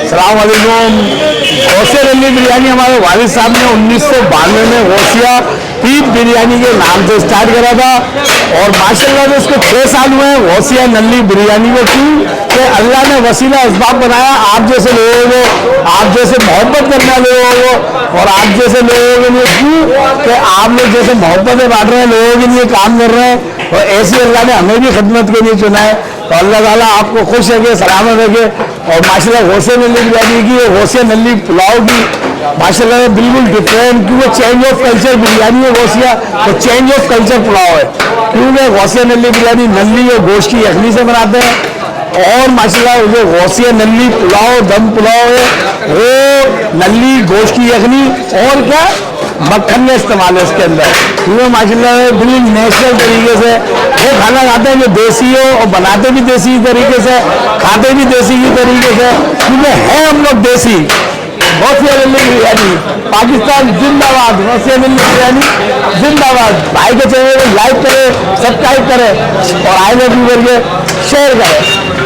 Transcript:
सलाम वालेकुम। गौसिया नल्ली बिरयानी हमारे वालिद साहब ने 1992 में गौसिया पीप बिरयानी के नाम से स्टार्ट करा था और माशाल्लाह से इसको 6 साल हुए हैं गौसिया नल्ली बिरयानी को। क्यों कि अल्लाह ने वसीला असबाब बनाया आप जैसे लोगों को, आप जैसे मोहब्बत करने वाले लोगों को और आप जैसे लोगों के लिए। क्यों कि आप लोग जैसे मोहब्बतें बांट रहे हैं, लोगों के लिए काम कर रहे हैं और ऐसी अल्लाह ने हमें भी खिदमत के लिए चुना है। तो अल्लाह ताला आपको खुश रखे, सलामत रखे। और माशाल्लाह गौसिया नल्ली बिरयानी की और गौसिया नल्ली पुलाव की माशाल्लाह बिल्कुल डिफरेंट, क्योंकि चेंज ऑफ कल्चर बिरयानी है गौसिया, तो चेंज ऑफ कल्चर पुलाव है। क्योंकि गौसिया नल्ली बिरयानी नल्ली और गोश्त की यखनी से बनाते हैं और माशाल्लाह जो गौसिया नल्ली पुलाव दम पुलाव है वो नल्ली गोश्त की यखनी और क्या मक्खन में इस्तेमाल है इसके अंदर। क्योंकि माशाल्लाह बिल्कुल नेचुरल तरीके से वो खाना खाते हैं जो देसी हो और बनाते भी देसी तरीके से, खाते भी देसी की तरीके से। क्योंकि है हम लोग देसी। गौसिया नल्ली बिरयानी पाकिस्तान जिंदाबाद, गौसिया नल्ली बिरयानी जिंदाबाद। भाई के चैनल को लाइक करें, सब्सक्राइब करें और आई लव यू करके शेयर करें।